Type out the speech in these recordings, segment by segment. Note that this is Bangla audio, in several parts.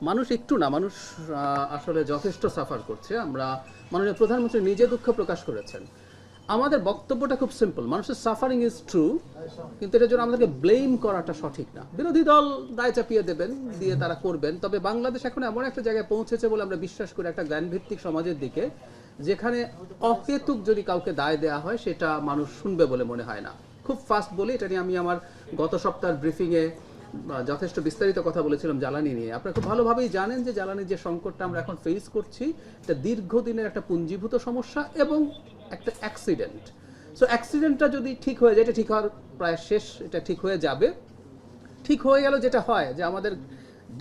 মানুষ একটু না, মানুষ আসলে যথেষ্ট সাফার করছে। আমরা মাননীয় প্রধানমন্ত্রী নিজে দুঃখ প্রকাশ করেছেন। আমাদের বক্তব্যটা খুব সিম্পল, মানুষের সাফারিং ইজ ট্রু, কিন্তু এটার জন্য আমাদেরকে ব্লেম করাটা সঠিক না। বিরোধী দল দায় চাপিয়ে দেবেন, দিয়ে তারা করবেন। তবে বাংলাদেশ এখন এমন একটা জায়গায় পৌঁছেছে বলে আমরা বিশ্বাস করি, একটা জ্ঞানভিত্তিক সমাজের দিকে, যেখানে অহেতুক যদি কাউকে দায় দেওয়া হয় সেটা মানুষ শুনবে বলে মনে হয় না। খুব ফাস্ট বলি, এটা নিয়ে আমি আমার গত সপ্তাহের ব্রিফিংয়ে যথেষ্ট বিস্তারিত কথা বলেছিলাম জ্বালানি নিয়ে। আপনারা খুব ভালোভাবেই জানেন যে জ্বালানির যে সংকটটা আমরা এখন ফেস করছি, এটা দীর্ঘদিনের একটা পুঞ্জীভূত সমস্যা এবং একটা অ্যাক্সিডেন্ট। সো অ্যাক্সিডেন্টটা যদি ঠিক হয়ে যায়, এটা ঠিক হওয়ার প্রায় শেষ, এটা ঠিক হয়ে যাবে। ঠিক হয়ে গেল যেটা হয় যে আমাদের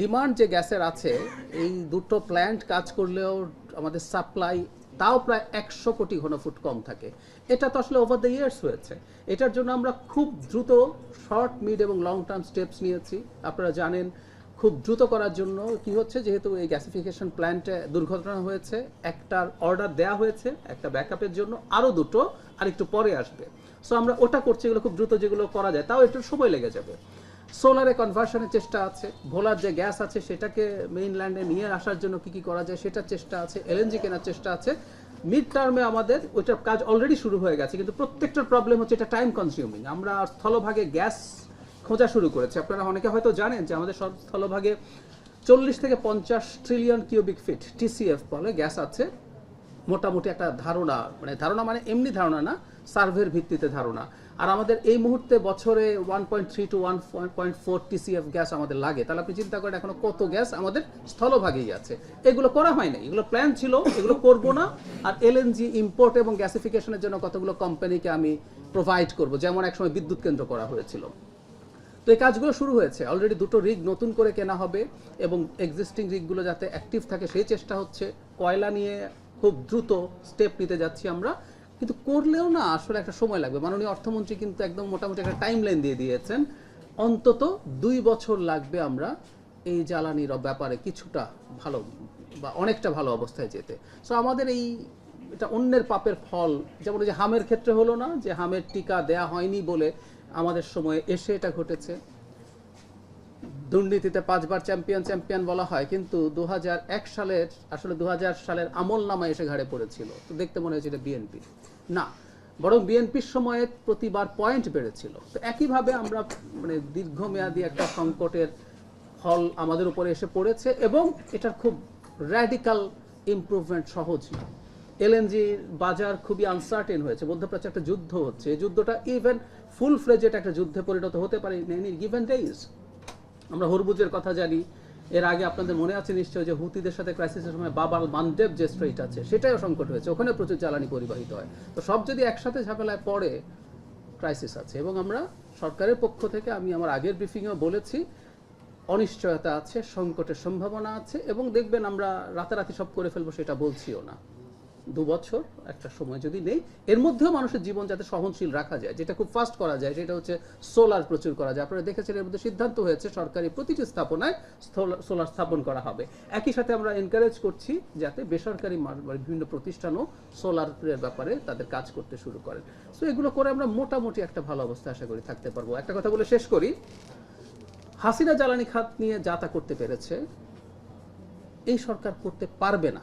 ডিমান্ড যে গ্যাসের আছে, এই দুটো প্ল্যান্ট কাজ করলেও আমাদের সাপ্লাই তাও প্রায় 100 কোটি ঘনফুট কম থাকে। এটা তো আসলে ওভার দ্য ইয়ার্স হয়েছে। এটার জন্য আমরা খুব দ্রুত শর্ট, মিড এবং লং টার্ম স্টেপস নিয়েছি। আপনারা জানেন খুব দ্রুত করার জন্য কি হচ্ছে, যেহেতু এই গ্যাসিফিকেশন প্ল্যান্টে দুর্ঘটনা হয়েছে, একটার অর্ডার দেওয়া হয়েছে একটা ব্যাকআপের জন্য, আরও দুটো আর একটু পরে আসবে। সো আমরা ওটা করছি, এগুলো খুব দ্রুত যেগুলো করা যায়, তাও একটু সময় লেগে যাবে। সোলারে কনভার্সনের চেষ্টা আছে, ভোলার যে গ্যাস আছে সেটাকে মেইনল্যান্ডে নিয়ে আসার জন্য কি কি করা যায় সেটার চেষ্টা আছে, এলএনজি কেনার চেষ্টা আছে। মিড টার্মে আমাদের ওইটার কাজ অলরেডি শুরু হয়ে গেছে, কিন্তু প্রত্যেকটার প্রবলেম হচ্ছে এটা টাইম কনজিউমিং। আমরা স্থলভাগে গ্যাস খোঁজা শুরু করেছি। আপনারা অনেকে হয়তো জানেন যে আমাদের সব স্থলভাগে 40 থেকে 50 ট্রিলিয়ন কিউবিক ফিট টিসিএফ বলে গ্যাস আছে। মোটামুটি একটা ধারণা, ধারণা মানে এমনি ধারণা না, সার্ভের ভিত্তিতে ধারণা। আর আমাদের এই মুহূর্তে বছরে 1.3 টু 1.4 টিসিএফ গ্যাস আমাদের লাগে। তাহলে আপনি চিন্তা করেন এখনো কত গ্যাস আমাদের স্থলভাগেই আছে। এগুলো করা হয় না, এগুলো প্ল্যান ছিল, এগুলো করব না। আর এলএনজি ইম্পোর্ট এবং গ্যাসিফিকেশনের জন্য কতগুলো কোম্পানিকে আমি প্রোভাইড করব, যেমন একসময় বিদ্যুৎ কেন্দ্র করা হয়েছিল। তো এই কাজগুলো শুরু হয়েছে, অলরেডি দুটো রিগ নতুন করে কেনা হবে এবং এক্সিস্টিং রিগগুলো যাতে অ্যাক্টিভ থাকে সেই চেষ্টা হচ্ছে। কয়লা নিয়ে খুব দ্রুত স্টেপ নিতে যাচ্ছি আমরা, কিন্তু করলেও না আসলে একটা সময় লাগবে। মাননীয় অর্থমন্ত্রী কিন্তু একদম মোটামুটি একটা টাইম লাইন দিয়ে দিয়েছেন, অন্তত 2 বছর লাগবে আমরা এই জ্বালানির ব্যাপারে কিছুটা ভালো বা অনেকটা ভালো অবস্থায় যেতে। সো আমাদের এই এটা অন্যের পাপের ফল, যেমন যে হামের ক্ষেত্রে হলো না, যে হামের টিকা দেয়া হয়নি বলে আমাদের সময়ে এসে এটা ঘটেছে। দুর্নীতিতে 5 বার চ্যাম্পিয়ন বলা হয়, কিন্তু 2001 সালের আসলে 2000 সালের আমল নামা এসে ঘাড়ে পড়েছিল। তো দেখতে মনে হয়েছিল বিএনপি না, বরং বিএনপির সময়ে প্রতিবার পয়েন্ট বেড়েছিল। তো একইভাবে আমরা দীর্ঘমেয়াদী একটা সংকটের ফল আমাদের উপরে এসে পড়েছে এবং এটার খুব র্যাডিক্যাল ইমপ্রুভমেন্ট সহজ না। এলএনজি বাজার খুবই আনসার্টেন হয়েছে, মধ্যপ্রাচ্যে একটা যুদ্ধ হচ্ছে, এই যুদ্ধটা ইভেন ফুল ফ্লেজেড একটা যুদ্ধে পরিণত হতে পারে এনি গিভেন ডেজ। আমরা হরমুজের কথা জানি, এর আগে আপনাদের মনে আছে নিশ্চয় যে হুতিদের সাথে ক্রাইসিসের সময় বাব আল মানডেব যে স্ট্রেইট আছে সেটাও সংকট হয়েছে, ওখানে প্রচুর জ্বালানি পরিবাহিত হয়। তো সব যদি একসাথে ঝামেলায় পড়ে, ক্রাইসিস আছে। এবং আমরা সরকারের পক্ষ থেকে, আমি আমার আগের ব্রিফিংয়েও বলেছি, অনিশ্চয়তা আছে, সংকটের সম্ভাবনা আছে এবং দেখবেন আমরা রাতারাতি সব করে ফেলবো সেটা বলছিও না। 2 বছর একটা সময় যদি নেই, এর মধ্যেও মানুষের জীবন যাতে সহনশীল রাখা যায়, যেটা খুব ফাস্ট করা যায় সেটা হচ্ছে সোলার প্রচুর করা যায়। আপনারা দেখেছেন এর মধ্যে সিদ্ধান্ত হয়েছে সরকারি প্রতিটি স্থাপনায় সোলার স্থাপন করা হবে। একই সাথে আমরা এনকারেজ করছি যাতে বেসরকারি বিভিন্ন প্রতিষ্ঠানও সোলারের ব্যাপারে তাদের কাজ করতে শুরু করেন। সো এগুলো করে আমরা মোটামুটি একটা ভালো অবস্থা আশা করি থাকতে পারবো। একটা কথা বলে শেষ করি, হাসিনা জ্বালানি খাত নিয়ে যা তা করতে পেরেছে, এই সরকার করতে পারবে না।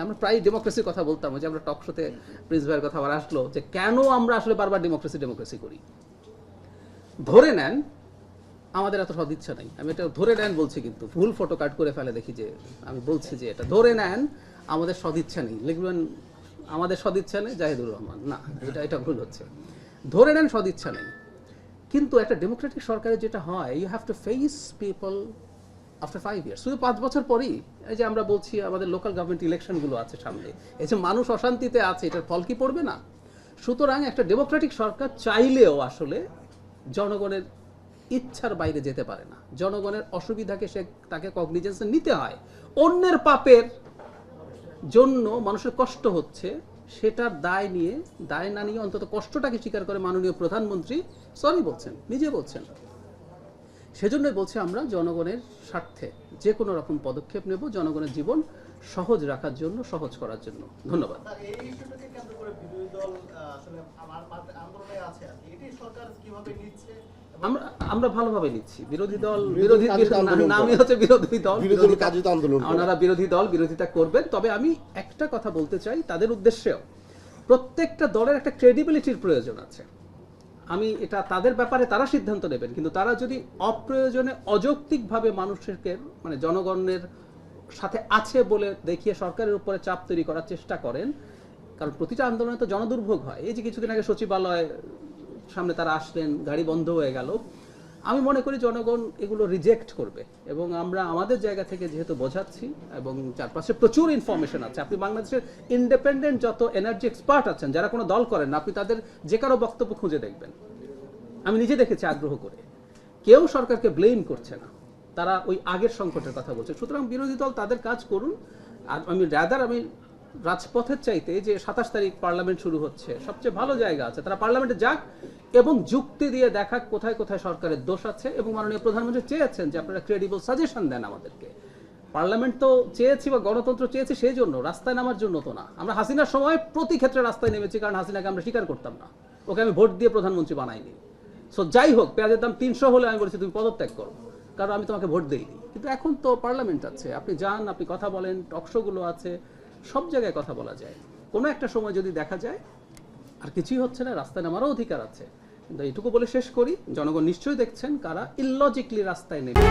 আমরা প্রায় ডেমোক্রেসির কথা বলতাম, যে আমরা টক শোতে প্রিন্স ভাইয়ের কথা আবার আসলো যে কেন আমরা আসলে বারবার ডেমোক্রেসি করি। ধরে নেন আমাদের এত সদিচ্ছা নেই, আমি এটা ধরে নেন বলছি, কিন্তু ভুল ফটো কাট করে ফেলে দেখি যে আমি বলছি যে এটা ধরে নেন আমাদের সদিচ্ছা নেই, লিখবেন আমাদের সদিচ্ছা নেই জাহিদুর রহমান, না এটা ভুল হচ্ছে। ধরে নেন সদিচ্ছা নেই, কিন্তু একটা ডেমোক্রেটিক সরকারের যেটা হয়, you have to face people after 5 years. শুধু 5 বছর পরই এই যে আমরা বলছি আমাদের লোকাল গভর্নমেন্ট ইলেকশনগুলো আছে সামনে, এই যে মানুষ অশান্তিতে আছে, এটার ফল কি পড়বে না? সুতরাং একটা ডেমোক্রেটিক সরকার চাইলেও আসলে জনগণের ইচ্ছার বাইরে যেতে পারে না। জনগণের অসুবিধাকে তাকে কগনিজেন্সে নিতে হয়। অন্যের পাপের জন্য মানুষের কষ্ট হচ্ছে, সেটার দায় না নিয়ে অন্তত কষ্টটাকে স্বীকার করে মাননীয় প্রধানমন্ত্রী সরি বলছেন, নিজে বলছেন। সেজন্যই বলছি আমরা জনগণের স্বার্থে যে কোনো রকম পদক্ষেপ নেব, জনগণের জীবন সহজ রাখার জন্য, সহজ করার জন্য। ধন্যবাদ। এই ইস্যুটাকে কেন্দ্র করে বিরোধী দল আসলে আমার আন্দোলনে আছে আর কি, এটি সরকার কিভাবে নিচ্ছে আমরা আমরা ভালোভাবে নিচ্ছি। বিরোধী দল নামই করা। হচ্ছে বিরোধী দল, বিরোধী দলের কাজই তো আন্দোলন করা। ওনারা বিরোধী দল, বিরোধিতা করবেন। তবে আমি একটা কথা বলতে চাই, তাদের উদ্দেশ্যেও প্রত্যেকটা দলের একটা ক্রেডিবিলিটির প্রয়োজন আছে। আমি এটা তাদের ব্যাপারে তারা সিদ্ধান্ত নেবেন, কিন্তু তারা যদি অপ্রয়োজনে অযৌক্তিকভাবে মানুষকে মানে জনগণের সাথে আছে বলে দেখিয়ে সরকারের উপরে চাপ তৈরি করার চেষ্টা করেন, কারণ প্রতিটা আন্দোলনে তো জনদুর্ভোগ হয়। এই যে কিছুদিন আগে সচিবালয় সামনে তারা আসলেন, গাড়ি বন্ধ হয়ে গেল, আমি মনে করি জনগণ এগুলো রিজেক্ট করবে। এবং আমরা আমাদের জায়গা থেকে যেহেতু বোঝাচ্ছি এবং চারপাশে প্রচুর ইনফরমেশন আছে, আপনি বাংলাদেশের ইন্ডিপেন্ডেন্ট যত এনার্জি এক্সপার্ট আছেন যারা কোনো দল করেন না, আপনি তাদের যে কারো বক্তব্য খুঁজে দেখবেন। আমি নিজে দেখেছি আগ্রহ করে, কেউ সরকারকে ব্লেম করছে না, তারা ওই আগের সংকটের কথা বলছে। সুতরাং বিরোধী দল তাদের কাজ করুন। আর আমি রাজপথের চাইতে যে 27 তারিখ পার্লামেন্ট শুরু হচ্ছে, সবচেয়ে ভালো জায়গা আছে, তারা পার্লামেন্টে যাক এবং যুক্তি দিয়ে দেখাক কোথায় কোথায় সরকারের দোষ আছে। এবং মাননীয় প্রধানমন্ত্রী চেয়েছেন যে আপনারা ক্রেডিবল সাজেশন দেন আমাদেরকে। পার্লামেন্ট তো চেয়েছি বা গণতন্ত্র চেয়েছি সেই জন্য, রাস্তায় নামার জন্য তো না। আমরা হাসিনার সময় প্রতি ক্ষেত্রে রাস্তায় নেমেছি, কারণ হাসিনাকে আমরা স্বীকার করতাম না, ওকে আমি ভোট দিয়ে প্রধানমন্ত্রী বানাইনি। সো যাই হোক, পেঁয়াজের দাম 300 হলে আমি বলেছি তুমি পদত্যাগ করো, কারণ আমি তোমাকে ভোট দেইনি। কিন্তু এখন তো পার্লামেন্ট আছে, আপনি যান, আপনি কথা বলেন, টকশোগুলো আছে, সব জায়গায় কথা বলা যায়। কোনো একটা সময় যদি দেখা যায় আর কিছুই হচ্ছে না, রাস্তায় নামারও অধিকার আছে। কিন্তু এইটুকু বলে শেষ করি, জনগণ নিশ্চয়ই দেখছেন কারা ইললজিকলি রাস্তায় নেমে